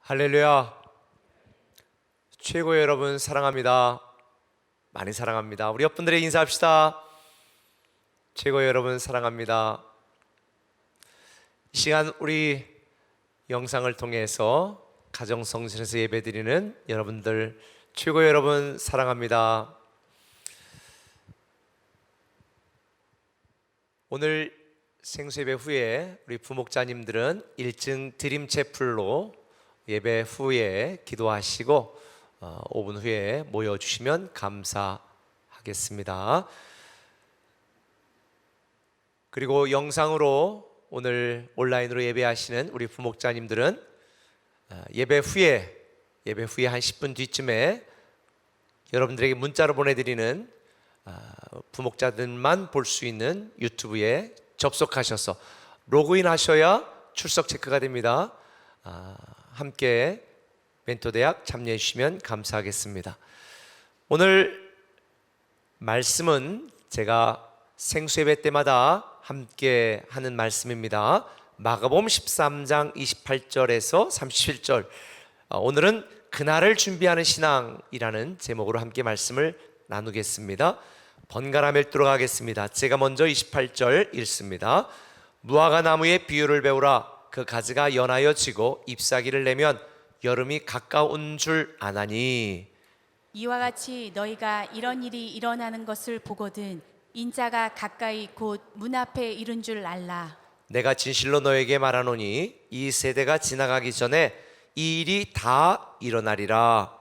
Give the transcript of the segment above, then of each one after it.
할렐루야. 최고의 여러분 사랑합니다. 많이 사랑합니다. 우리 옆분들에게 인사합시다. 최고의 여러분 사랑합니다. 이 시간 우리 영상을 통해서 가정성전에서 예배드리는 여러분들, 최고의 여러분 사랑합니다. 오늘 생수예배 후에 우리 부목자님들은 1층 드림채플로 예배 후에 기도하시고 5분 후에 모여주시면 감사하겠습니다. 그리고 영상으로 오늘 온라인으로 예배하시는 우리 부목자님들은 예배 후에 한 10분 뒤쯤에 여러분들에게 문자로 보내드리는 부목자들만 볼 수 있는 유튜브에 접속하셔서 로그인 하셔야 출석 체크가 됩니다. 함께 멘토대학 참여해 주시면 감사하겠습니다. 오늘 말씀은 제가 생수예배 때마다 함께 하는 말씀입니다. 마가복음 13장 28절에서 37절. 오늘은 그날을 준비하는 신앙이라는 제목으로 함께 말씀을 나누겠습니다. 번갈아 맺도록 하겠습니다. 제가 먼저 28절 읽습니다. 무화과 나무의 비유를 배우라. 그 가지가 연하여 지고 잎사귀를 내면 여름이 가까운 줄 아나니, 이와 같이 너희가 이런 일이 일어나는 것을 보거든 인자가 가까이 곧 문 앞에 이른 줄 알라. 내가 진실로 너에게 말하노니 이 세대가 지나가기 전에 이 일이 다 일어나리라.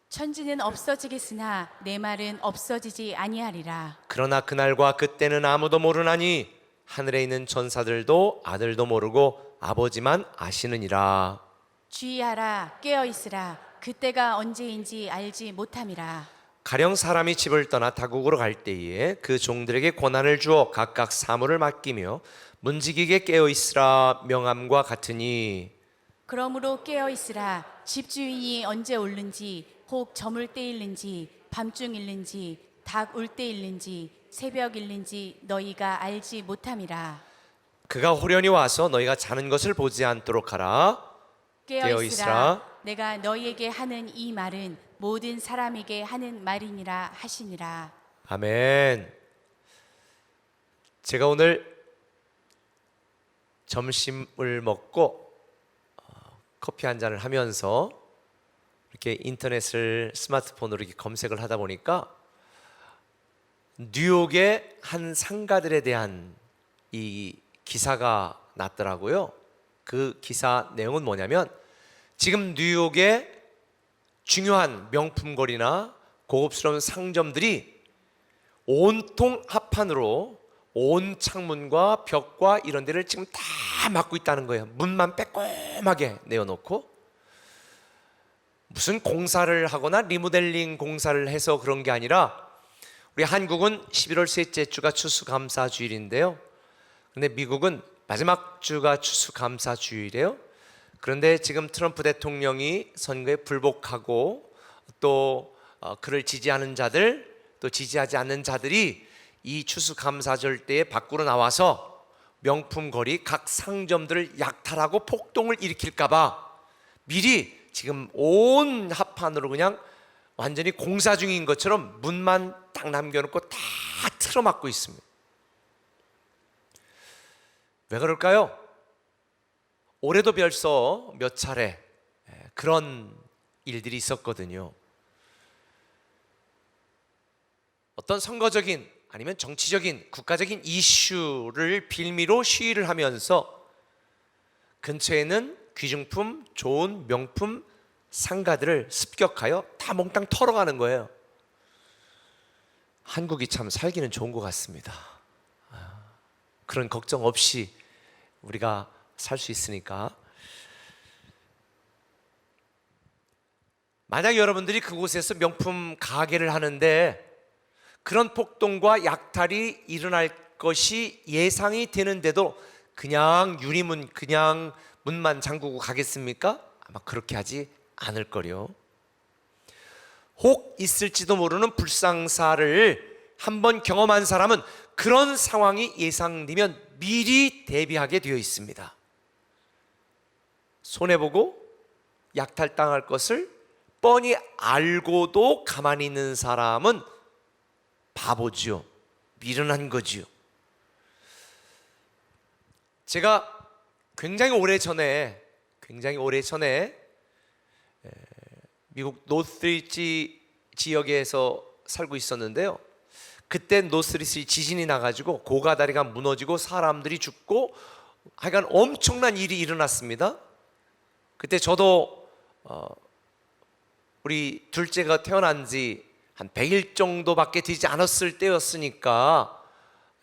천지는 없어지겠으나 내 말은 없어지지 아니하리라. 그러나 그날과 그때는 아무도 모르나니 하늘에 있는 전사들도 아들도 모르고 아버지만 아시느니라. 주의하라, 깨어 있으라. 그때가 언제인지 알지 못함이라. 가령 사람이 집을 떠나 타국으로 갈 때에 그 종들에게 권한을 주어 각각 사물을 맡기며 문지기게 깨어 있으라 명함과 같으니, 그러므로 깨어 있으라. 집주인이 언제 올는지, 혹 저물 때일는지, 밤중일는지, 닭 울 때일는지, 새벽일는지 너희가 알지 못함이라. 그가 호련히 와서 너희가 자는 것을 보지 않도록 하라. 깨어 있으라. 내가 너희에게 하는 이 말은 모든 사람에게 하는 말이니라 하시니라. 아멘. 제가 오늘 점심을 먹고 커피 한 잔을 하면서 이렇게 인터넷을 스마트폰으로 이렇게 검색을 하다 보니까 뉴욕의 한 상가들에 대한 이 기사가 났더라고요. 그 기사 내용은 뭐냐면, 지금 뉴욕의 중요한 명품거리나 고급스러운 상점들이 온통 합판으로 온 창문과 벽과 이런 데를 지금 다 막고 있다는 거예요. 문만 빼꼼하게 내어놓고, 무슨 공사를 하거나 리모델링 공사를 해서 그런 게 아니라, 우리 한국은 11월 셋째 주가 추수감사주일인데요. 근데 미국은 마지막 주가 추수감사주일이에요. 그런데 지금 트럼프 대통령이 선거에 불복하고 또 그를 지지하는 자들, 또 지지하지 않는 자들이 이 추수감사절 때에 밖으로 나와서 명품거리 각 상점들을 약탈하고 폭동을 일으킬까봐 미리 지금 온 합판으로 그냥 완전히 공사 중인 것처럼 문만 딱 남겨놓고 다 틀어막고 있습니다. 왜 그럴까요? 올해도 벌써 몇 차례 그런 일들이 있었거든요. 어떤 선거적인 아니면 정치적인 국가적인 이슈를 빌미로 시위를 하면서 근처에는 귀중품, 좋은 명품 상가들을 습격하여 다 몽땅 털어가는 거예요. 한국이 참 살기는 좋은 것 같습니다. 그런 걱정 없이 우리가 살 수 있으니까. 만약 여러분들이 그곳에서 명품 가게를 하는데 그런 폭동과 약탈이 일어날 것이 예상이 되는데도 그냥 유리문, 그냥 문만 잠그고 가겠습니까? 아마 그렇게 하지 않을 거요. 혹 있을지도 모르는 불상사를 한번 경험한 사람은 그런 상황이 예상되면 미리 대비하게 되어 있습니다. 손해보고 약탈당할 것을 뻔히 알고도 가만히 있는 사람은 바보지요. 미련한 거지요. 제가 굉장히 오래 전에 미국 노스리지 지역에서 살고 있었는데요. 그때 노스리지 지진이 나가지고 고가다리가 무너지고 사람들이 죽고 하여간 엄청난 일이 일어났습니다. 그때 저도 우리 둘째가 태어난 지 한 100일 정도밖에 되지 않았을 때였으니까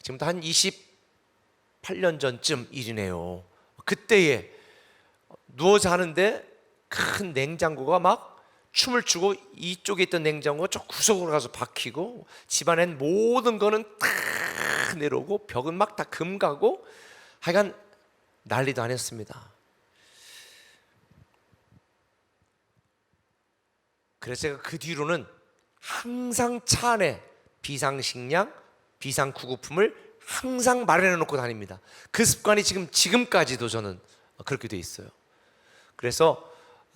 지금도 한 28년 전쯤 일이네요. 그때에 누워 자는데 큰 냉장고가 막 춤을 추고 이쪽에 있던 냉장고가 저 구석으로 가서 박히고 집안엔 모든 거는 다 내려오고 벽은 막 다 금가고 하여간 난리도 아니었습니다. 그래서 제가 그 뒤로는 항상 차 안에 비상식량, 비상구급품을 항상 마련해 놓고 다닙니다. 그 습관이 지금까지도 저는 그렇게 돼 있어요. 그래서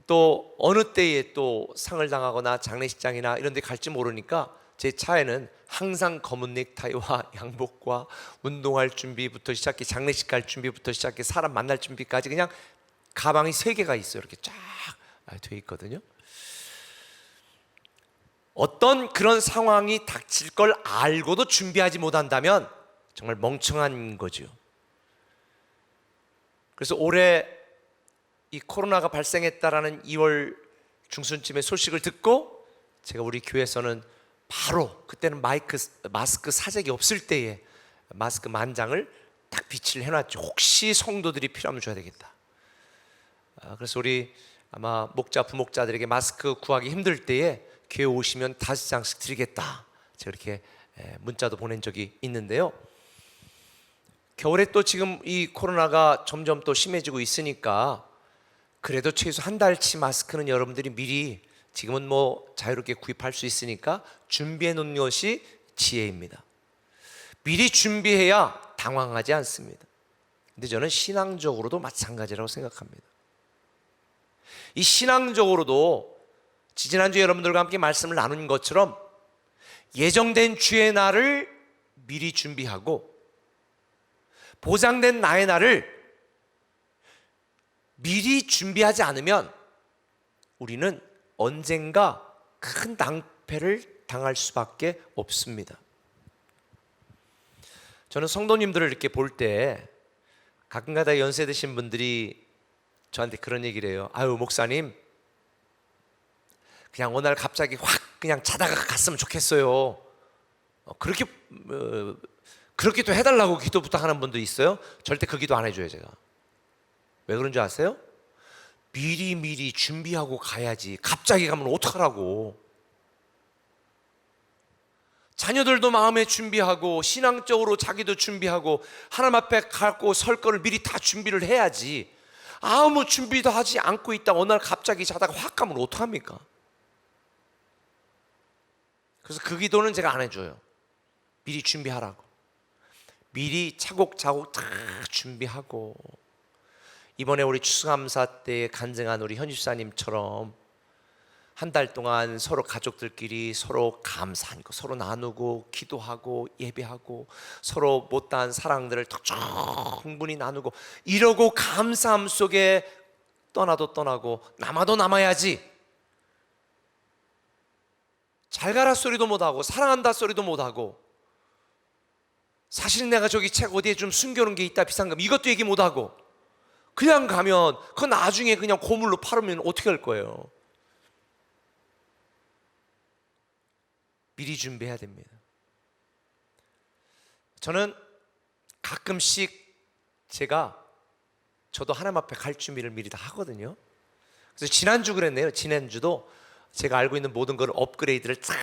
또 어느 때에 또 상을 당하거나 장례식장이나 이런 데 갈지 모르니까 제 차에는 항상 검은 넥타이와 양복과 운동할 준비부터 시작해 장례식 갈 준비부터 시작해 사람 만날 준비까지 그냥 가방이 3개가 있어요. 이렇게 쫙 돼 있거든요. 어떤 그런 상황이 닥칠 걸 알고도 준비하지 못한다면 정말 멍청한 거죠. 그래서 올해 이 코로나가 발생했다라는 2월 중순쯤에 소식을 듣고 제가 우리 교회에서는 바로 그때는 마스크 사재기 없을 때에 마스크 10,000장을 딱 비치를 해놨죠. 혹시 성도들이 필요하면 줘야 되겠다. 그래서 우리 아마 목자 부목자들에게 마스크 구하기 힘들 때에 교회 오시면 5장씩 드리겠다. 제가 이렇게 문자도 보낸 적이 있는데요. 겨울에 또 지금 이 코로나가 점점 또 심해지고 있으니까 그래도 최소 한 달치 마스크는 여러분들이 미리 지금은 뭐 자유롭게 구입할 수 있으니까 준비해 놓는 것이 지혜입니다. 미리 준비해야 당황하지 않습니다. 근데 저는 신앙적으로도 마찬가지라고 생각합니다. 이 신앙적으로도 지난주에 여러분들과 함께 말씀을 나눈 것처럼 예정된 주의 날을 미리 준비하고 보장된 나의 날을 미리 준비하지 않으면 우리는 언젠가 큰 낭패를 당할 수밖에 없습니다. 저는 성도님들을 이렇게 볼 때 가끔가다 연세 드신 분들이 저한테 그런 얘기를 해요. 아유 목사님 그냥 어느 날 갑자기 확 그냥 자다가 갔으면 좋겠어요. 그렇게 또 해달라고 기도 부탁하는 분도 있어요. 절대 그 기도 안 해줘요. 제가 왜 그런 줄 아세요? 미리 준비하고 가야지. 갑자기 가면 어떡하라고. 자녀들도 마음에 준비하고 신앙적으로 자기도 준비하고 하나님 앞에 갖고 설 거를 미리 다 준비를 해야지. 아무 준비도 하지 않고 있다 어느 날 갑자기 자다가 확 가면 어떡합니까? 그래서 그 기도는 제가 안 해줘요. 미리 준비하라고. 미리 차곡차곡 다 준비하고 이번에 우리 추수감사 때 간증한 우리 현집사님처럼 한 달 동안 서로 가족들끼리 서로 감사한 거 서로 나누고 기도하고 예배하고 서로 못다한 사랑들을 더 충분히 나누고 이러고 감사함 속에 떠나도 떠나고 남아도 남아야지. 잘 가라 소리도 못하고 사랑한다 소리도 못하고 사실 내가 저기 책 어디에 좀 숨겨놓은 게 있다 비상금 이것도 얘기 못하고 그냥 가면 그거 나중에 그냥 고물로 팔으면 어떻게 할 거예요? 미리 준비해야 됩니다. 저는 가끔씩 저도 하나님 앞에 갈 준비를 미리 다 하거든요. 그래서 지난주 그랬네요. 지난주도 제가 알고 있는 모든 걸 업그레이드를 쫙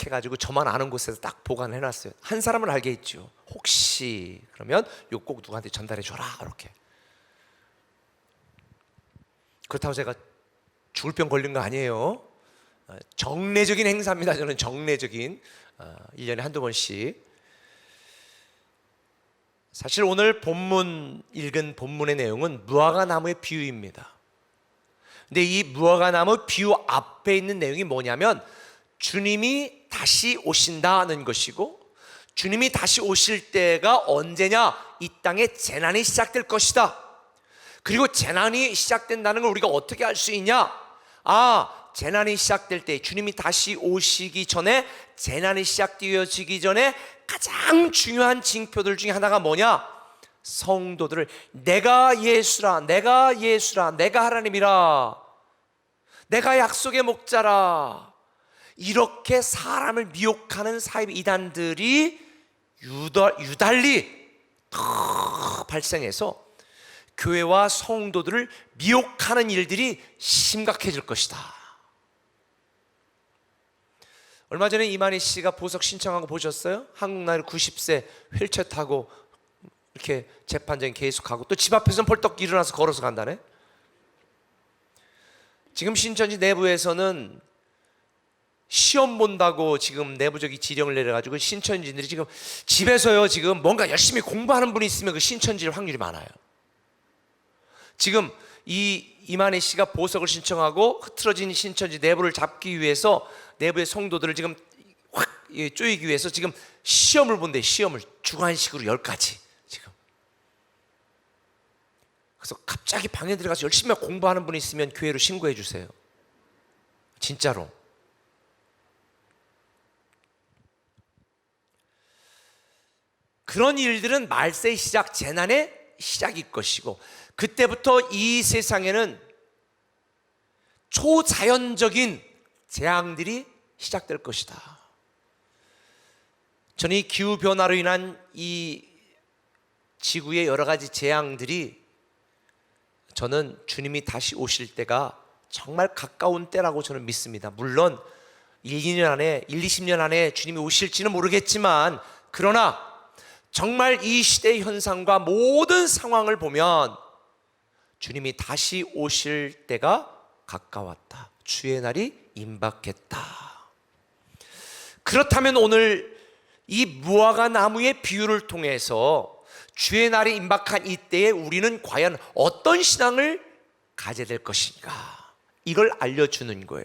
해가지고 저만 아는 곳에서 딱 보관해놨어요. 한 사람은 알게 있죠. 혹시 그러면 이거 꼭 누구한테 전달해줘라 이렇게. 그렇다고 제가 죽을 병 걸린 거 아니에요. 정례적인 행사입니다. 저는 정례적인 1년에 한두 번씩. 사실 오늘 읽은 본문의 내용은 무화과 나무의 비유입니다. 근데 이 무화과나무 비유 앞에 있는 내용이 뭐냐면 주님이 다시 오신다는 것이고, 주님이 다시 오실 때가 언제냐? 이 땅에 재난이 시작될 것이다. 그리고 재난이 시작된다는 걸 우리가 어떻게 알 수 있냐? 재난이 시작될 때, 주님이 다시 오시기 전에, 재난이 시작되어지기 전에 가장 중요한 징표들 중에 하나가 뭐냐? 성도들을 내가 예수라, 내가 예수라, 내가 하나님이라, 내가 약속의 목자라, 이렇게 사람을 미혹하는 사이비 이단들이 유달리 더 발생해서 교회와 성도들을 미혹하는 일들이 심각해질 것이다. 얼마 전에 이만희 씨가 보석 신청한 거 보셨어요? 한국 나이 90세 휠체어 타고 이렇게 재판장 계속하고 또 집 앞에서는 벌떡 일어나서 걸어서 간다네. 지금 신천지 내부에서는 시험 본다고 지금 내부적인 지령을 내려가지고 신천지인들이 지금 집에서요 지금 뭔가 열심히 공부하는 분이 있으면 그 신천지일 확률이 많아요. 지금 이만희 씨가 보석을 신청하고 흐트러진 신천지 내부를 잡기 위해서 내부의 성도들을 지금 확 쪼이기 위해서 지금 시험을 본대. 시험을 주관식으로 10가지 지금. 그래서 갑자기 방에 들어가서 열심히 공부하는 분이 있으면 교회로 신고해 주세요. 진짜로. 그런 일들은 말세의 시작, 재난의 시작일 것이고, 그때부터 이 세상에는 초자연적인 재앙들이 시작될 것이다. 저는 이 기후변화로 인한 이 지구의 여러 가지 재앙들이, 저는 주님이 다시 오실 때가 정말 가까운 때라고 저는 믿습니다. 물론 1-20년 안에 주님이 오실지는 모르겠지만, 그러나 정말 이 시대의 현상과 모든 상황을 보면 주님이 다시 오실 때가 가까웠다. 주의 날이 임박했다. 그렇다면 오늘 이 무화과 나무의 비유를 통해서 주의 날이 임박한 이때에 우리는 과연 어떤 신앙을 가져야 될 것인가, 이걸 알려주는 거예요.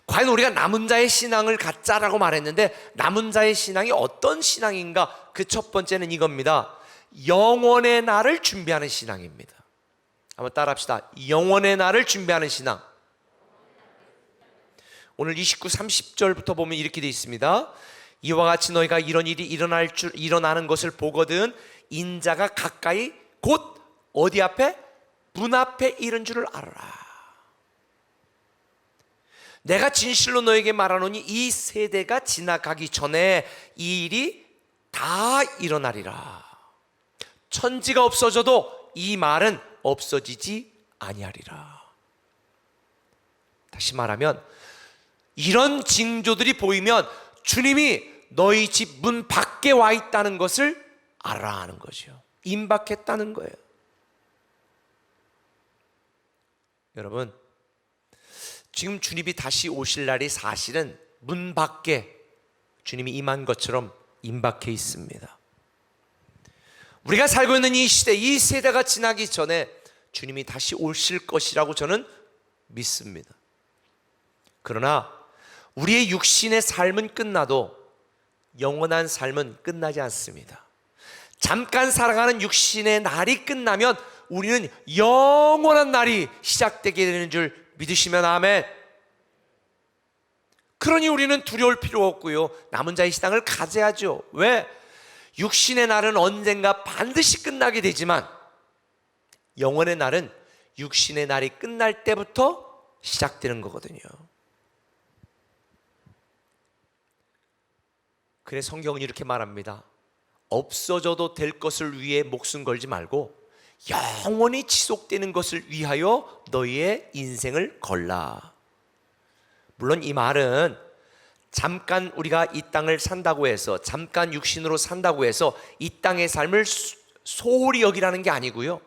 과연 우리가 남은 자의 신앙을 갖자라고 말했는데, 남은 자의 신앙이 어떤 신앙인가? 그 첫 번째는 이겁니다. 영원의 날을 준비하는 신앙입니다. 한번 따라 합시다. 영원의 날을 준비하는 신앙. 오늘 29, 30절부터 보면 이렇게 되어 있습니다. 이와 같이 너희가 이런 일이 일어나는 것을 보거든 인자가 가까이 곧 어디 앞에? 문 앞에 이른 줄을 알아라. 내가 진실로 너에게 말하노니 이 세대가 지나가기 전에 이 일이 다 일어나리라. 천지가 없어져도 이 말은 없어지지 아니하리라. 다시 말하면 이런 징조들이 보이면 주님이 너희 집 문 밖에 와 있다는 것을 알아야 하는 거죠. 임박했다는 거예요. 여러분, 지금 주님이 다시 오실 날이 사실은 문 밖에 주님이 임한 것처럼 임박해 있습니다. 우리가 살고 있는 이 시대, 이 세대가 지나기 전에 주님이 다시 오실 것이라고 저는 믿습니다. 그러나 우리의 육신의 삶은 끝나도 영원한 삶은 끝나지 않습니다. 잠깐 살아가는 육신의 날이 끝나면 우리는 영원한 날이 시작되게 되는 줄 믿으시면 아멘. 그러니 우리는 두려울 필요 없고요, 남은 자의 신앙을 가져야죠. 왜? 육신의 날은 언젠가 반드시 끝나게 되지만 영원의 날은 육신의 날이 끝날 때부터 시작되는 거거든요. 그래서 성경은 이렇게 말합니다. 없어져도 될 것을 위해 목숨 걸지 말고 영원히 지속되는 것을 위하여 너희의 인생을 걸라. 물론 이 말은 잠깐 우리가 이 땅을 산다고 해서, 잠깐 육신으로 산다고 해서 이 땅의 삶을 소홀히 여기라는 게 아니고요,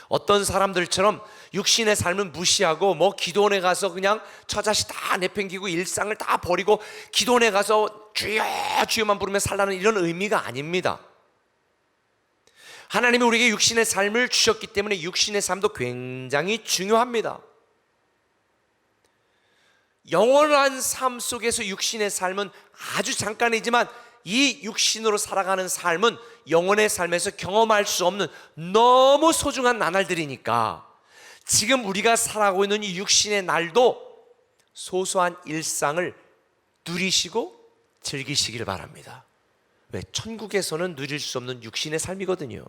어떤 사람들처럼 육신의 삶은 무시하고 뭐 기도원에 가서 그냥 처자식 다 내팽기고 일상을 다 버리고 기도원에 가서 주여 주여만 부르며 살라는 이런 의미가 아닙니다. 하나님이 우리에게 육신의 삶을 주셨기 때문에 육신의 삶도 굉장히 중요합니다. 영원한 삶 속에서 육신의 삶은 아주 잠깐이지만 이 육신으로 살아가는 삶은 영혼의 삶에서 경험할 수 없는 너무 소중한 나날들이니까 지금 우리가 살아가고 있는 이 육신의 날도 소소한 일상을 누리시고 즐기시길 바랍니다. 왜? 천국에서는 누릴 수 없는 육신의 삶이거든요.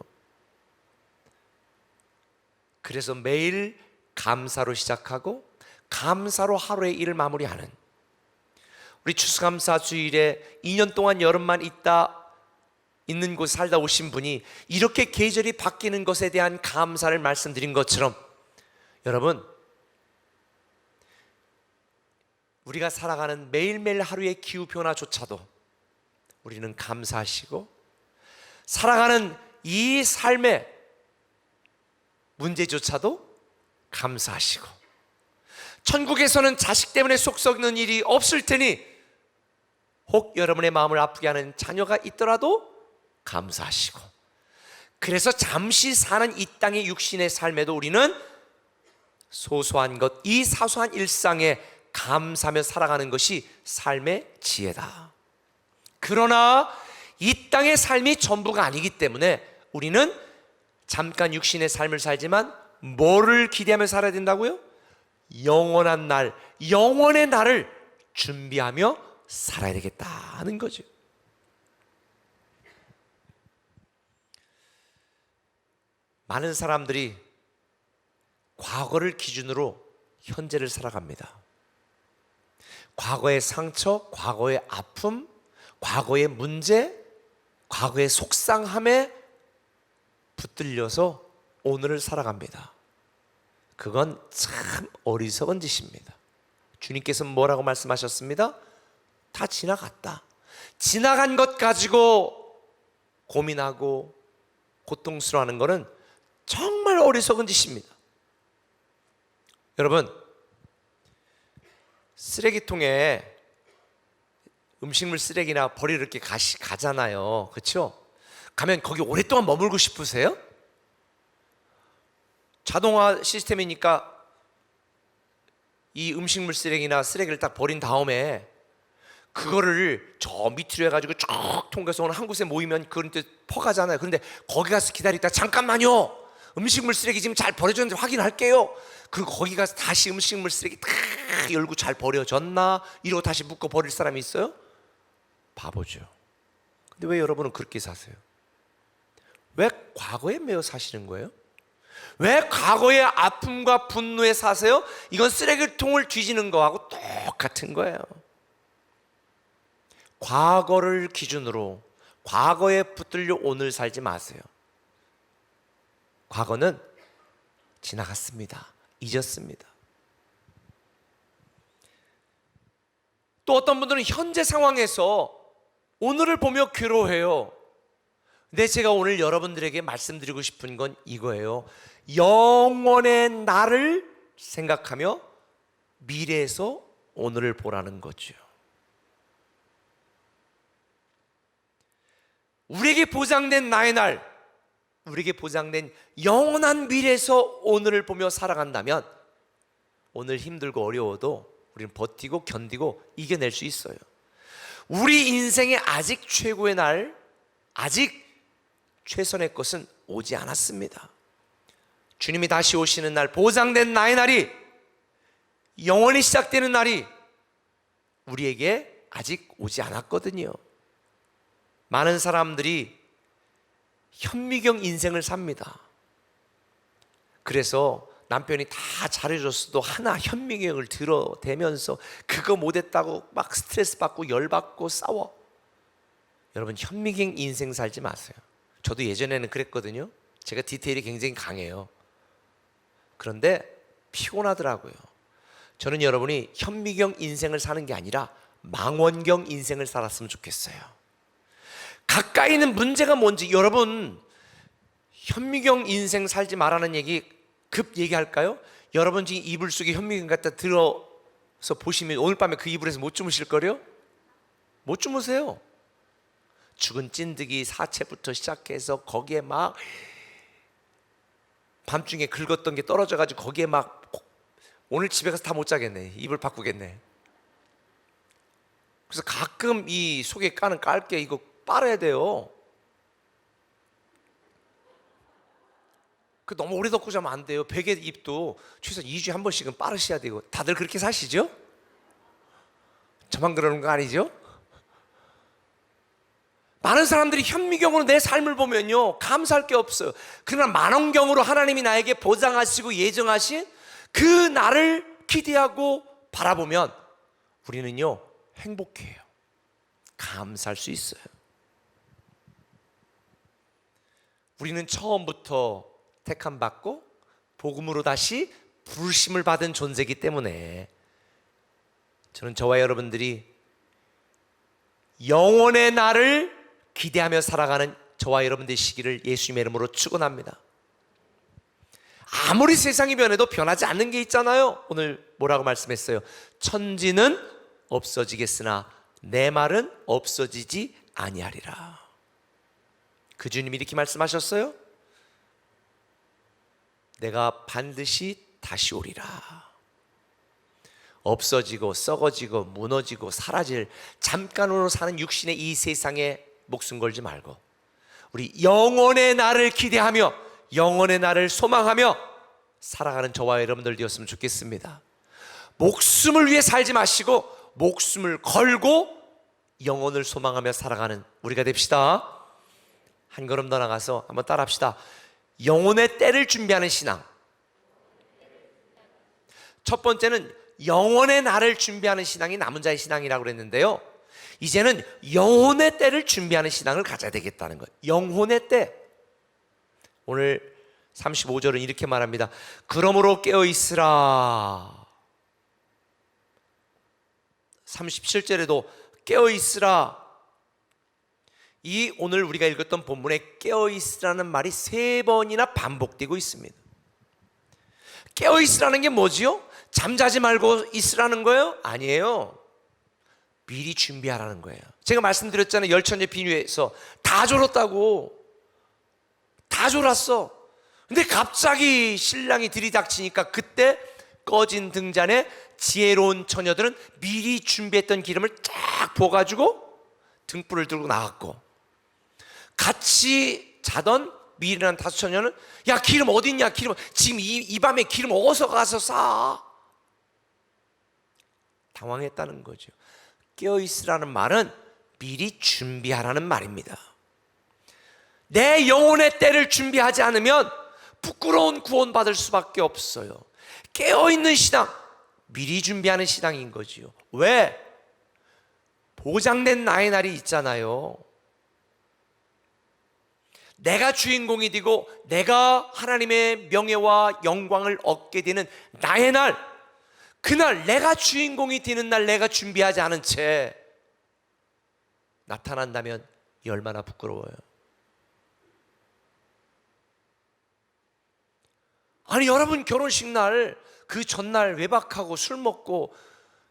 그래서 매일 감사로 시작하고 감사로 하루의 일을 마무리하는, 우리 추수감사주일에 2년 동안 여름만 있는 곳에 살다 오신 분이 이렇게 계절이 바뀌는 것에 대한 감사를 말씀드린 것처럼 여러분, 우리가 살아가는 매일매일 하루의 기후변화조차도 우리는 감사하시고, 살아가는 이 삶의 문제조차도 감사하시고, 천국에서는 자식 때문에 속 썩는 일이 없을 테니 혹 여러분의 마음을 아프게 하는 자녀가 있더라도 감사하시고, 그래서 잠시 사는 이 땅의 육신의 삶에도 우리는 소소한 것, 이 사소한 일상에 감사하며 살아가는 것이 삶의 지혜다. 그러나 이 땅의 삶이 전부가 아니기 때문에 우리는 잠깐 육신의 삶을 살지만 뭐를 기대하며 살아야 된다고요? 영원한 날, 영원의 날을 준비하며 살아야 되겠다는 거죠. 많은 사람들이 과거를 기준으로 현재를 살아갑니다. 과거의 상처, 과거의 아픔, 과거의 문제, 과거의 속상함에 붙들려서 오늘을 살아갑니다. 그건 참 어리석은 짓입니다. 주님께서 뭐라고 말씀하셨습니다? 다 지나갔다. 지나간 것 가지고 고민하고 고통스러워하는 것은 정말 어리석은 짓입니다. 여러분, 쓰레기통에 음식물 쓰레기나 버리러 이렇게 가잖아요. 그렇죠? 가면 거기 오랫동안 머물고 싶으세요? 자동화 시스템이니까 이 음식물 쓰레기나 쓰레기를 딱 버린 다음에 그거를 저 밑으로 해가지고 쭉 통과해서 오늘 한 곳에 모이면 그런 데 퍼가잖아요. 그런데 거기 가서 기다리다 잠깐만요, 음식물 쓰레기 지금 잘 버려졌는지 확인할게요. 그리고 거기 가서 다시 음식물 쓰레기 다 열고 잘 버려졌나 이러고 다시 묶어 버릴 사람이 있어요? 바보죠. 근데 왜 여러분은 그렇게 사세요? 왜 과거에 매여 사시는 거예요? 왜 과거의 아픔과 분노에 사세요? 이건 쓰레기통을 뒤지는 거하고 똑같은 거예요. 과거를 기준으로 과거에 붙들려 오늘 살지 마세요. 과거는 지나갔습니다. 잊었습니다. 또 어떤 분들은 현재 상황에서 오늘을 보며 괴로워해요. 근데 제가 오늘 여러분들에게 말씀드리고 싶은 건 이거예요. 영원의 나를 생각하며 미래에서 오늘을 보라는 거죠. 우리에게 보장된 나의 날, 우리에게 보장된 영원한 미래에서 오늘을 보며 살아간다면 오늘 힘들고 어려워도 우리는 버티고 견디고 이겨낼 수 있어요. 우리 인생의 아직 최고의 날, 아직 최선의 것은 오지 않았습니다. 주님이 다시 오시는 날, 보장된 나의 날이, 영원히 시작되는 날이 우리에게 아직 오지 않았거든요. 많은 사람들이 현미경 인생을 삽니다. 그래서 남편이 다 잘해줬어도 하나 현미경을 들어대면서 그거 못했다고 막 스트레스 받고 열받고 싸워. 여러분, 현미경 인생 살지 마세요. 저도 예전에는 그랬거든요. 제가 디테일이 굉장히 강해요. 그런데 피곤하더라고요. 저는 여러분이 현미경 인생을 사는 게 아니라 망원경 인생을 살았으면 좋겠어요. 가까이 있는 문제가 뭔지, 여러분 현미경 인생 살지 말라는 얘기 급 얘기할까요? 여러분 지금 이불 속에 현미경 갖다 들어서 보시면 오늘 밤에 그 이불에서 못 주무실 거래요? 못 주무세요. 죽은 찐득이 사체부터 시작해서 거기에 막 밤중에 긁었던 게 떨어져가지고 거기에 막 오늘 집에 가서 다 못 자겠네. 이불 바꾸겠네. 그래서 가끔 이 속에 까는 깔게 이거 빨아야 돼요. 그 너무 오래 덮고 자면 안 돼요. 베개 잎도 최소 2주에 한 번씩은 빠르셔야 되고. 다들 그렇게 사시죠? 저만 그러는 거 아니죠? 많은 사람들이 현미경으로 내 삶을 보면요 감사할 게 없어요. 그러나 만원경으로 하나님이 나에게 보장하시고 예정하신 그 나를 기대하고 바라보면 우리는요 행복해요. 감사할 수 있어요. 우리는 처음부터 택함 받고 복음으로 다시 부르심을 받은 존재이기 때문에 저는 저와 여러분들이 영원의 날을 기대하며 살아가는 저와 여러분들의 시기를 예수님의 이름으로 축원합니다. 아무리 세상이 변해도 변하지 않는 게 있잖아요. 오늘 뭐라고 말씀했어요? 천지는 없어지겠으나 내 말은 없어지지 아니하리라. 그 주님이 이렇게 말씀하셨어요. 내가 반드시 다시 오리라. 없어지고 썩어지고 무너지고 사라질 잠깐으로 사는 육신의 이 세상에 목숨 걸지 말고 우리 영원의 날을 기대하며 영원의 날을 소망하며 살아가는 저와 여러분들 되었으면 좋겠습니다. 목숨을 위해 살지 마시고 목숨을 걸고 영혼을 소망하며 살아가는 우리가 됩시다. 한 걸음 더 나가서 한번 따라합시다. 영혼의 때를 준비하는 신앙. 첫 번째는 영혼의 날을 준비하는 신앙이 남은 자의 신앙이라고 그랬는데요, 이제는 영혼의 때를 준비하는 신앙을 가져야 되겠다는 거예요. 영혼의 때. 오늘 35절은 이렇게 말합니다. 그러므로 깨어있으라. 37절에도 깨어있으라. 이 오늘 우리가 읽었던 본문에 깨어있으라는 말이 3번이나 반복되고 있습니다. 깨어있으라는 게 뭐지요? 잠자지 말고 있으라는 거예요? 아니에요. 미리 준비하라는 거예요. 제가 말씀드렸잖아요. 열천의 비유에서 다 졸았다고. 다 졸았어. 근데 갑자기 신랑이 들이닥치니까 그때 꺼진 등잔에 지혜로운 처녀들은 미리 준비했던 기름을 쫙 부어가지고 등불을 들고 나갔고, 같이 자던 미리란 5처녀는 야 기름 어디 있냐, 기름 지금 이 밤에 기름 어디서 가서 사. 당황했다는 거죠. 깨어있으라는 말은 미리 준비하라는 말입니다. 내 영혼의 때를 준비하지 않으면 부끄러운 구원받을 수밖에 없어요. 깨어있는 신앙, 미리 준비하는 신앙인 거지요. 왜? 보장된 나의 날이 있잖아요. 내가 주인공이 되고 내가 하나님의 명예와 영광을 얻게 되는 나의 날, 그날 내가 주인공이 되는 날 내가 준비하지 않은 채 나타난다면 이 얼마나 부끄러워요. 아니 여러분, 결혼식 날 그 전날 외박하고 술 먹고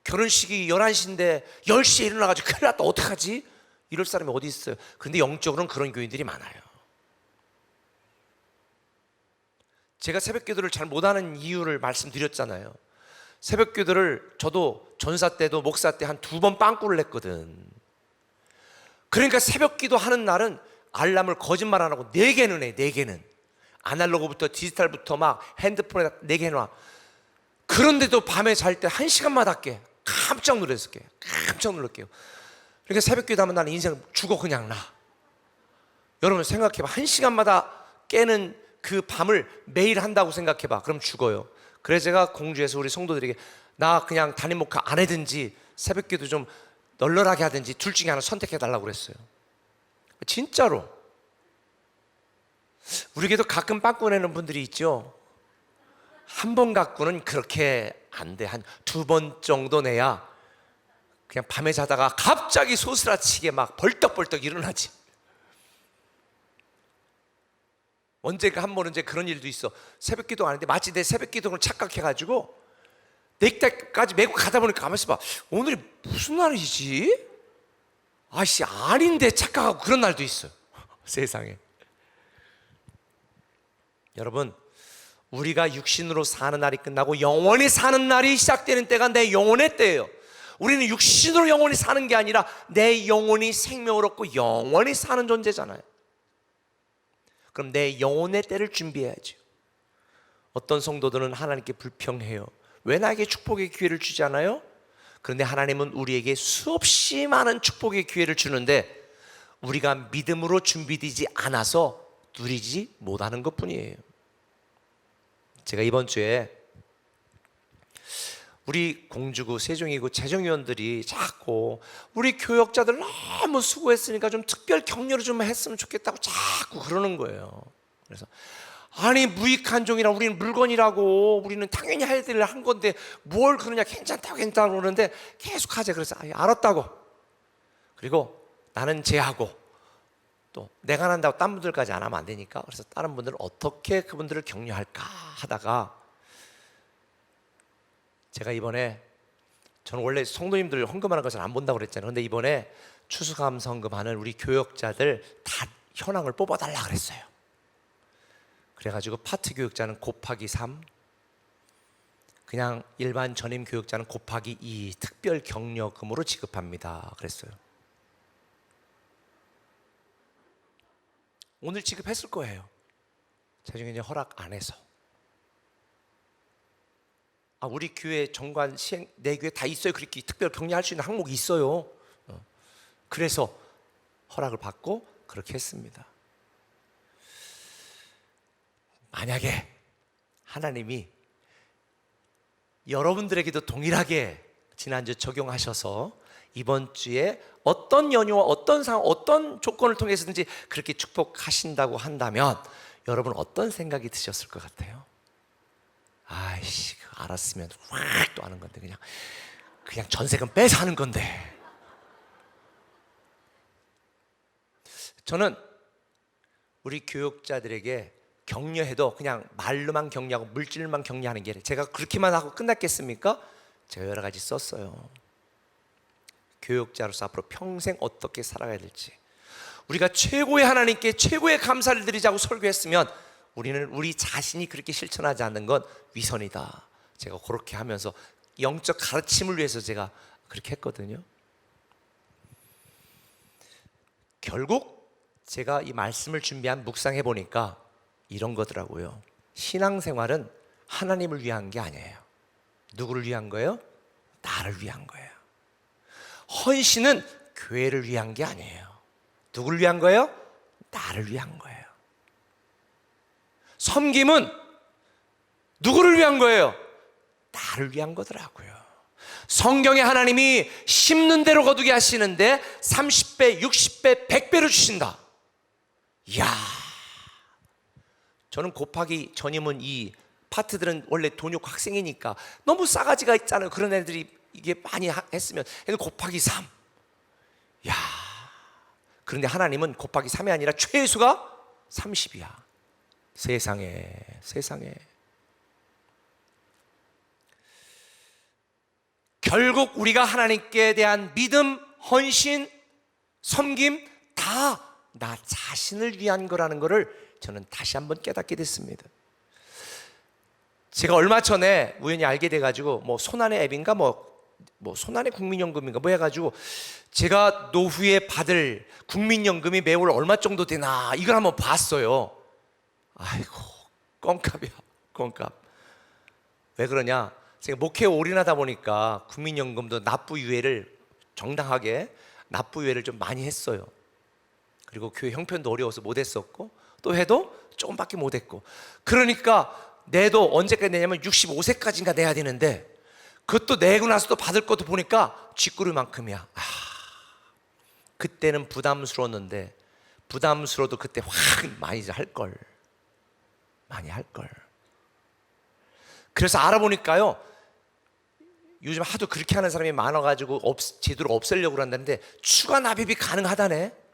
결혼식이 11시인데 10시에 일어나가지고 큰일 났다 어떡하지? 이럴 사람이 어디 있어요. 근데 영적으로는 그런 교인들이 많아요. 제가 새벽기도를 잘 못하는 이유를 말씀드렸잖아요. 새벽기도를 저도 전사 때도 목사 때 한 2번 빵꾸를 냈거든. 그러니까 새벽기도 하는 날은 알람을 거짓말 안 하고 4개는 해. 4개는 아날로그부터 디지털부터 막 핸드폰에다 4개 해놔. 그런데도 밤에 잘 때 1시간마다 깨. 깜짝 놀랐을 게요. 깜짝 놀랄게요. 그러니까 새벽기도 하면 나는 인생 죽어 그냥 나. 여러분 생각해봐. 1시간마다 깨는 그 밤을 매일 한다고 생각해봐. 그럼 죽어요. 그래서 제가 공주에서 우리 성도들에게 나 그냥 담임 목사 안 하든지 새벽기도 좀 널널하게 하든지 둘 중에 하나 선택해달라고 그랬어요. 진짜로. 우리에게도 가끔 빵꾸 내는 분들이 있죠. 한 번 갖고는 그렇게 안 돼. 한 2번 정도 내야 그냥 밤에 자다가 갑자기 소스라치게 막 벌떡벌떡 일어나지. 언젠가 한 번은 이제 그런 일도 있어. 새벽기도 안 하는데 마치 내 새벽기도를 착각해가지고 넥타이까지 메고 가다 보니까 가만있어 봐. 오늘이 무슨 날이지? 아씨 아닌데 착각하고 그런 날도 있어요. 세상에. 여러분, 우리가 육신으로 사는 날이 끝나고 영원히 사는 날이 시작되는 때가 내 영혼의 때예요. 우리는 육신으로 영원히 사는 게 아니라 내 영혼이 생명을 얻고 영원히 사는 존재잖아요. 그럼 내 영혼의 때를 준비해야죠. 어떤 성도들은 하나님께 불평해요. 왜 나에게 축복의 기회를 주지 않아요? 그런데 하나님은 우리에게 수없이 많은 축복의 기회를 주는데 우리가 믿음으로 준비되지 않아서 누리지 못하는 것뿐이에요. 제가 이번 주에 우리 공주구, 세종이구 재정위원들이 자꾸 우리 교역자들 너무 수고했으니까 좀 특별 격려를 좀 했으면 좋겠다고 자꾸 그러는 거예요. 그래서 아니 무익한 종이라 우리는 물건이라고 우리는 당연히 할 일을 한 건데 뭘 그러냐, 괜찮다고 그러는데 계속 하자. 그래서 알았다고. 그리고 나는 제하고 또 내가 안 한다고 딴 분들까지 안 하면 안 되니까 그래서 다른 분들은 어떻게 그분들을 격려할까 하다가 제가 이번에 저는 원래 성도님들 헌금하는 것을 안 본다고 그랬잖아요. 그런데 이번에 추수감사 헌금하는 우리 교역자들 다 현황을 뽑아달라 그랬어요. 그래가지고 파트 교역자는 곱하기 3, 그냥 일반 전임 교역자는 곱하기 2 특별 격려금으로 지급합니다 그랬어요. 오늘 지급했을 거예요. 나중에 이제 허락 안 해서. 우리 교회 정관 시행 내 교회 다 있어요. 그렇게 특별 격려할 수 있는 항목이 있어요. 그래서 허락을 받고 그렇게 했습니다. 만약에 하나님이 여러분들에게도 동일하게 지난주 적용하셔서 이번 주에 어떤 연유와 어떤 상황, 어떤 조건을 통해서든지 그렇게 축복하신다고 한다면 여러분 어떤 생각이 드셨을 것 같아요? 아이씨, 그거 알았으면 확 또 하는 건데 그냥 전세금 빼서 하는 건데. 저는 우리 교육자들에게 격려해도 그냥 말로만 격려하고 물질만 격려하는 게 아니라 제가 그렇게만 하고 끝났겠습니까? 제가 여러 가지 썼어요. 교육자로서 앞으로 평생 어떻게 살아가야 될지, 우리가 최고의 하나님께 최고의 감사를 드리자고 설교했으면 우리는 우리 자신이 그렇게 실천하지 않는 건 위선이다. 제가 그렇게 하면서 영적 가르침을 위해서 제가 그렇게 했거든요. 결국 제가 이 말씀을 준비한 묵상해 보니까 이런 거더라고요. 신앙생활은 하나님을 위한 게 아니에요. 누구를 위한 거예요? 나를 위한 거예요. 헌신은 교회를 위한 게 아니에요. 누구를 위한 거예요? 나를 위한 거예요. 섬김은 누구를 위한 거예요? 나를 위한 거더라고요. 성경에 하나님이 심는 대로 거두게 하시는데 30배, 60배, 100배를 주신다. 이야, 저는 곱하기 전임은 이 파트들은 원래 돈육 학생이니까 너무 싸가지가 있잖아요. 그런 애들이 이게 많이 했으면 곱하기 3. 야, 그런데 하나님은 곱하기 3이 아니라 최소가 30이야. 세상에. 결국 우리가 하나님께 대한 믿음, 헌신, 섬김 다 나 자신을 위한 거라는 것을 저는 다시 한번 깨닫게 됐습니다. 제가 얼마 전에 우연히 알게 돼가지고 손안의 앱인가 손안의 국민연금인가 해가지고 제가 노후에 받을 국민연금이 매월 얼마 정도 되나 이걸 한번 봤어요. 아이고, 껌값이야, 껌값. 왜 그러냐? 제가 목회에 올인하다 보니까 국민연금도 납부유예를 정당하게 납부유예를 좀 많이 했어요. 그리고 교회 형편도 어려워서 못했었고 또 해도 조금밖에 못했고, 그러니까 내도 언제까지 내냐면 65세까지인가 내야 되는데 그것도 내고 나서도 받을 것도 보니까 쥐꾸리만큼이야. 그때는 부담스러웠는데 부담스러워도 그때 확 많이 할걸. 그래서 알아보니까요, 요즘 하도 그렇게 하는 사람이 많아가지고 제도를 없애려고 그런다는데 추가 납입이 가능하다네.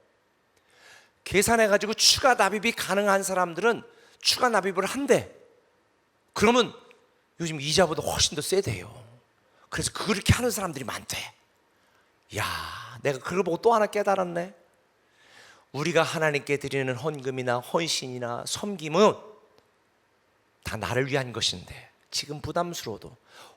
계산해가지고 추가 납입이 가능한 사람들은 추가 납입을 한대. 그러면 요즘 이자보다 훨씬 더 세대요. 그래서 그렇게 하는 사람들이 많대. 야, 내가 그걸 보고 또 하나 깨달았네. 우리가 하나님께 드리는 헌금이나 헌신이나 섬김은 다 나를 위한 것인데 지금 부담스러워도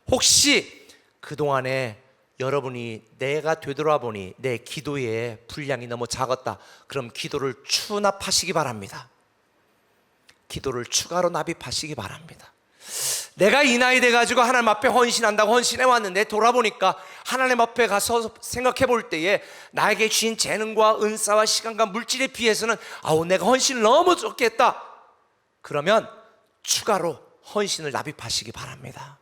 혹시 그동안에 여러분이 내가 되돌아보니 내 기도의 분량이 너무 작았다. 그럼 기도를 추납하시기 바랍니다. 기도를 추가로 납입하시기 바랍니다. 내가 이 나이 돼가지고 하나님 앞에 헌신한다고 헌신해 왔는데 돌아보니까 하나님 앞에 가서 생각해 볼 때에 나에게 주신 재능과 은사와 시간과 물질에 비해서는 내가 헌신을 너무 적게 했다. 그러면 추가로 헌신을 납입하시기 바랍니다.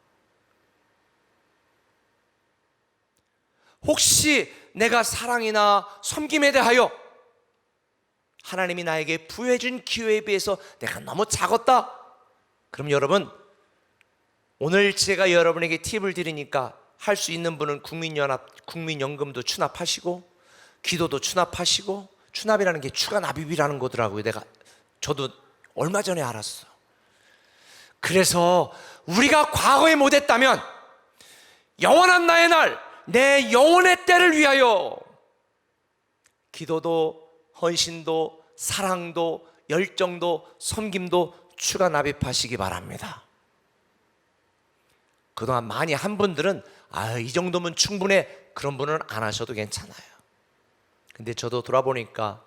혹시 내가 사랑이나 섬김에 대하여 하나님이 나에게 부여해 준 기회에 비해서 내가 너무 작았다. 그럼 여러분, 오늘 제가 여러분에게 팁을 드리니까 할 수 있는 분은 국민연금도 추납하시고 기도도 추납하시고, 추납이라는 게 추가 납입이라는 거더라고요. 저도 얼마 전에 알았어요. 그래서 우리가 과거에 못했다면 영원한 나의 날, 내 영혼의 때를 위하여 기도도 헌신도 사랑도 열정도 섬김도 추가 납입하시기 바랍니다. 그동안 많이 한 분들은 이 정도면 충분해, 그런 분은 안 하셔도 괜찮아요. 근데 저도 돌아보니까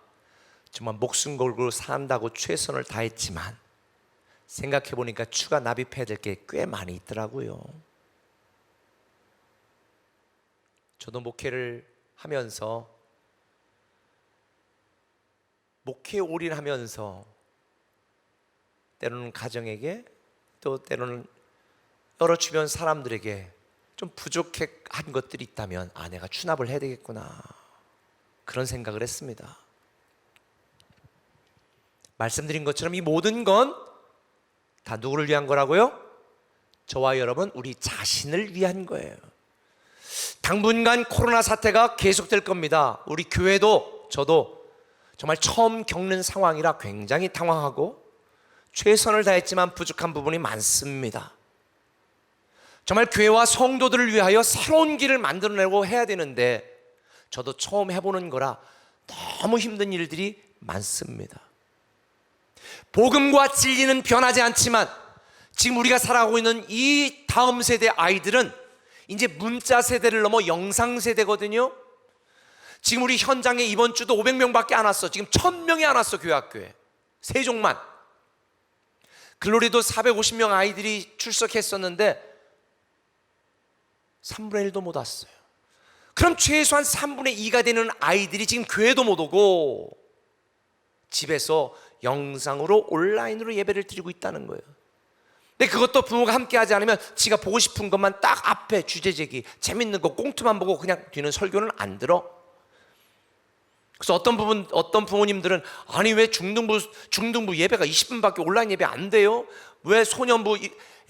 정말 목숨 걸고 산다고 최선을 다했지만 생각해 보니까 추가 납입해야 될 게 꽤 많이 있더라고요. 저도 목회를 하면서 목회에 올인하면서 때로는 가정에게 또 때로는 여러 주변 사람들에게 좀 부족한 것들이 있다면 내가 추납을 해야 되겠구나, 그런 생각을 했습니다. 말씀드린 것처럼 이 모든 건 다 누구를 위한 거라고요? 저와 여러분, 우리 자신을 위한 거예요. 당분간 코로나 사태가 계속될 겁니다. 우리 교회도 저도 정말 처음 겪는 상황이라 굉장히 당황하고 최선을 다했지만 부족한 부분이 많습니다. 정말 교회와 성도들을 위하여 새로운 길을 만들어내고 해야 되는데 저도 처음 해보는 거라 너무 힘든 일들이 많습니다. 복음과 진리는 변하지 않지만 지금 우리가 살아가고 있는 이 다음 세대 아이들은 이제 문자 세대를 넘어 영상 세대거든요. 지금 우리 현장에 이번 주도 500명밖에 안 왔어. 지금 1000명이 안 왔어. 교회학교에 세종만. 글로리도 450명 아이들이 출석했었는데 3분의 1도 못 왔어요. 그럼 최소한 3분의 2가 되는 아이들이 지금 교회도 못 오고 집에서 영상으로 온라인으로 예배를 드리고 있다는 거예요. 근데 그것도 부모가 함께 하지 않으면 지가 보고 싶은 것만 딱 앞에 주제 제기, 재밌는 거 꽁트만 보고 그냥 뒤는 설교는 안 들어. 그래서 어떤 부모님들은 왜 중등부 예배가 20분밖에 온라인 예배 안 돼요? 왜 소년부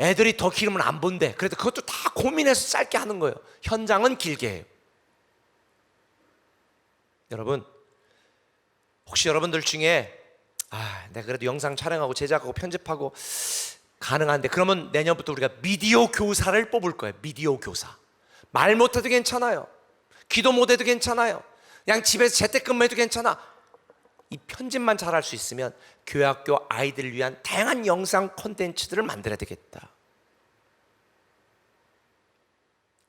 애들이 더 길으면 안 본대? 그래도 그것도 다 고민해서 짧게 하는 거예요. 현장은 길게 해요. 여러분, 혹시 여러분들 중에 내가 그래도 영상 촬영하고 제작하고 편집하고 가능한데, 그러면 내년부터 우리가 미디어 교사를 뽑을 거예요. 미디어 교사. 말 못해도 괜찮아요. 기도 못해도 괜찮아요. 그냥 집에서 재택근무해도 괜찮아. 이 편집만 잘할 수 있으면 교회학교 아이들을 위한 다양한 영상 콘텐츠들을 만들어야 되겠다.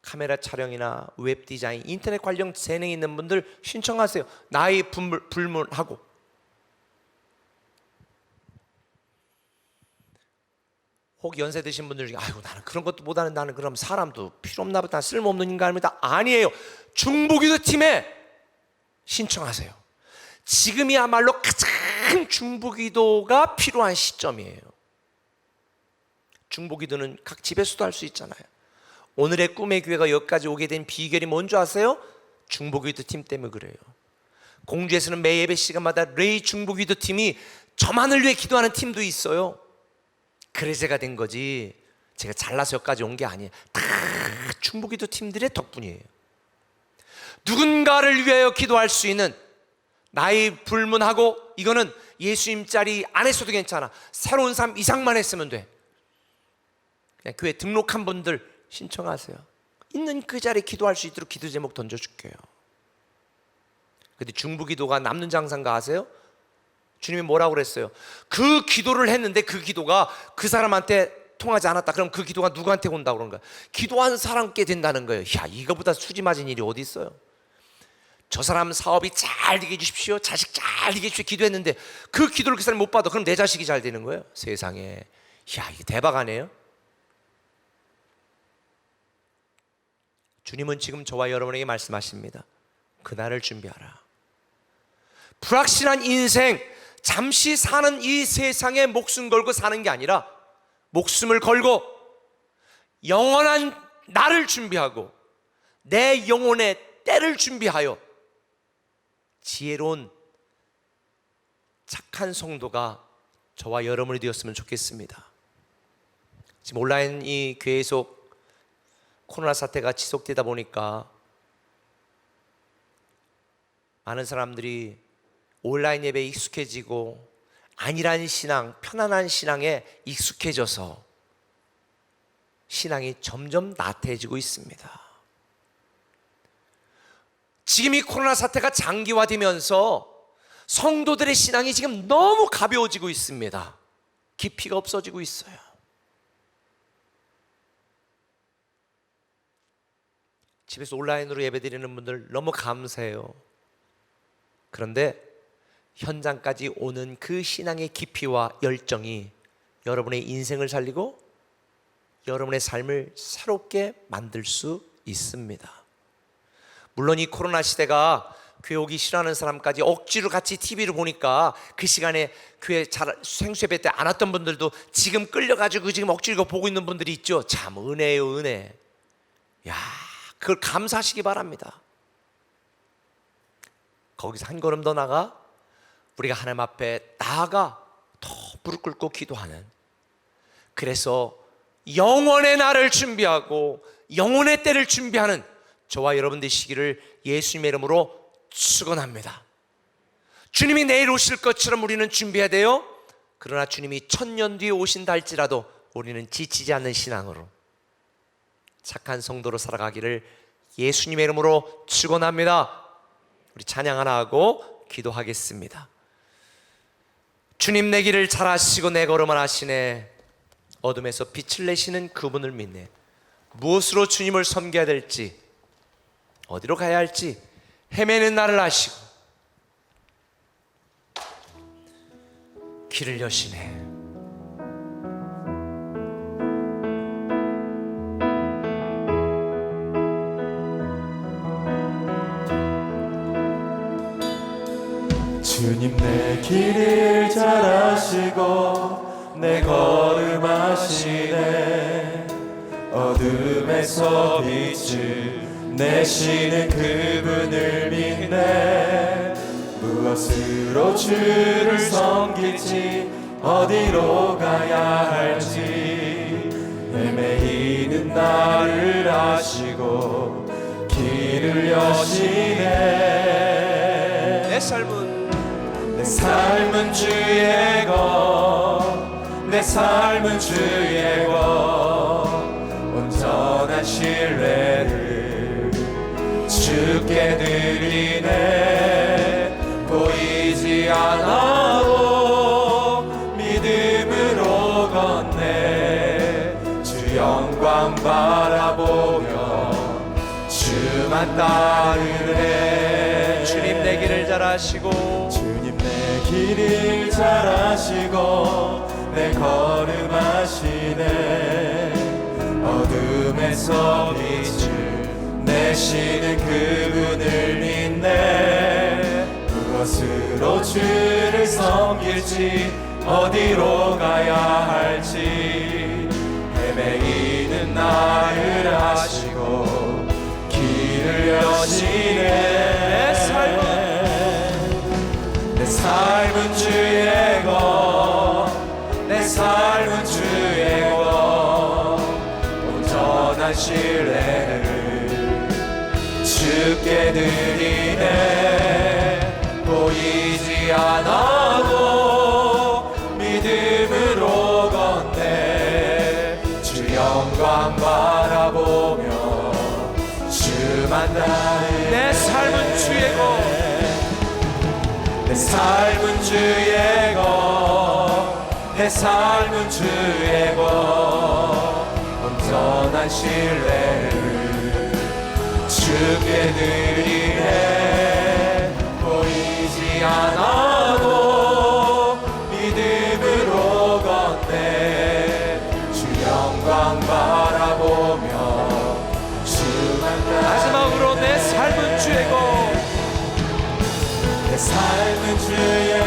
카메라 촬영이나 웹 디자인, 인터넷 관련 재능이 있는 분들 신청하세요. 나이 불문하고. 혹 연세 드신 분들 중에 나는 그런 것도 못하는, 나는 그럼 사람도 필요 없나 보다, 쓸모없는 인간입니다. 아니에요. 중보기도 팀에 신청하세요. 지금이야말로 가장 중보기도가 필요한 시점이에요. 중보기도는 각 집에서도 할 수 있잖아요. 오늘의 꿈의 교회가 여기까지 오게 된 비결이 뭔지 아세요? 중보기도 팀 때문에 그래요. 공주에서는 매 예배 시간마다 레이 중보기도 팀이 저만을 위해 기도하는 팀도 있어요. 그래서 제가 된 거지, 제가 잘나서 여기까지 온 게 아니에요. 다 중보기도 팀들의 덕분이에요. 누군가를 위하여 기도할 수 있는, 나이 불문하고, 이거는 예수님 자리 안 했어도 괜찮아. 새로운 삶 이상만 했으면 돼. 그냥 교회 등록한 분들 신청하세요. 있는 그 자리에 기도할 수 있도록 기도 제목 던져줄게요. 근데 중보기도가 남는 장사인가 아세요? 주님이 뭐라고 그랬어요? 그 기도를 했는데 그 기도가 그 사람한테 통하지 않았다. 그럼 그 기도가 누구한테 온다고 그런 거야? 기도한 사람께 된다는 거예요. 야, 이거보다 수지 맞은 일이 어디 있어요? 저 사람 사업이 잘 되게 해주십시오, 자식 잘 되게 해주십시오 기도했는데 그 기도를 그 사람이 못 받아. 그럼 내 자식이 잘 되는 거예요? 세상에. 야, 이게 대박 아니에요? 주님은 지금 저와 여러분에게 말씀하십니다. 그날을 준비하라. 불확실한 인생, 잠시 사는 이 세상에 목숨 걸고 사는 게 아니라 목숨을 걸고 영원한 나를 준비하고 내 영혼의 때를 준비하여 지혜로운 착한 성도가 저와 여러분이 되었으면 좋겠습니다. 지금 온라인 이 교회 속 코로나 사태가 지속되다 보니까 많은 사람들이 온라인 예배에 익숙해지고 안일한 신앙, 편안한 신앙에 익숙해져서 신앙이 점점 나태해지고 있습니다. 지금 이 코로나 사태가 장기화되면서 성도들의 신앙이 지금 너무 가벼워지고 있습니다. 깊이가 없어지고 있어요. 집에서 온라인으로 예배드리는 분들 너무 감사해요. 그런데 현장까지 오는 그 신앙의 깊이와 열정이 여러분의 인생을 살리고 여러분의 삶을 새롭게 만들 수 있습니다. 물론 이 코로나 시대가 교회 오기 싫어하는 사람까지 억지로 같이 TV를 보니까 그 시간에 교회 잘 생수예배 때 안 왔던 분들도 지금 끌려가지고 지금 억지로 보고 있는 분들이 있죠. 참 은혜예요, 은혜. 야, 그걸 감사하시기 바랍니다. 거기서 한 걸음 더 나가 우리가 하나님 앞에 나아가 더 무릎 꿇고 기도하는, 그래서 영원의 날을 준비하고 영원의 때를 준비하는 저와 여러분 되시기를 예수님의 이름으로 축원합니다. 주님이 내일 오실 것처럼 우리는 준비해야 돼요. 그러나 주님이 1000년 뒤에 오신다 할지라도 우리는 지치지 않는 신앙으로 착한 성도로 살아가기를 예수님의 이름으로 축원합니다. 우리 찬양 하나 하고 기도하겠습니다. 주님, 내 길을 잘 아시고 내 걸음을 아시네. 어둠에서 빛을 내시는 그분을 믿네. 무엇으로 주님을 섬겨야 될지, 어디로 가야 할지 헤매는 나를 아시고 길을 여시네. 주님, 내 길을 잘 아시고 내 걸음 아시네. 어둠에서 빛을 내시는 그분을 믿네. 무엇으로 주를 섬길지 어디로 가야 할지 헤매이는 나를 아시고 길을 여시네. 내 삶은 주의 것, 내 삶은 주의 것. 온전한 신뢰를 주께 드리네. 보이지 않아도 믿음으로 걷네. 주 영광 바라보며 주만 따르네. 주님, 내 길을 잘 아시고 주님, 내 길을 잘 아시고 내 걸음 아시네. 어둠에서 빛을 내시는 그분을 믿네. 무엇으로 주를 섬길지 어디로 가야 할지 헤매이는 나를 아시고 길을 여시네. 내 삶은 주의 것, 내 삶은 주의 것. 온전한 신뢰를 주께 드리네. 보이지 않아도 믿음으로 걷네. 주 영광 바라보며 주만 따르네. 내 삶은 주의 것, 내 삶은 주의 것, 내 삶은 주의 것 온전한 신뢰를 주께 드리네 보이지 않아도 믿음으로 걷네 주 영광 바라보며 주만 마지막으로 내 삶은 주의 것 내 삶은 주의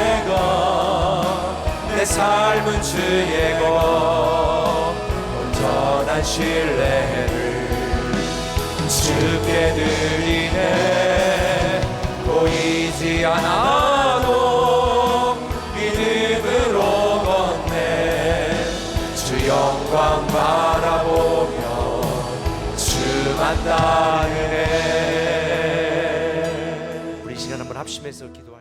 것내 삶은 주의 것 온전한 신뢰를 주께 드리네 보이지 않아도 믿음으로 걷네 주 영광 바라보며 주만 따르네 우리 이 시간 한번 합심해서 기도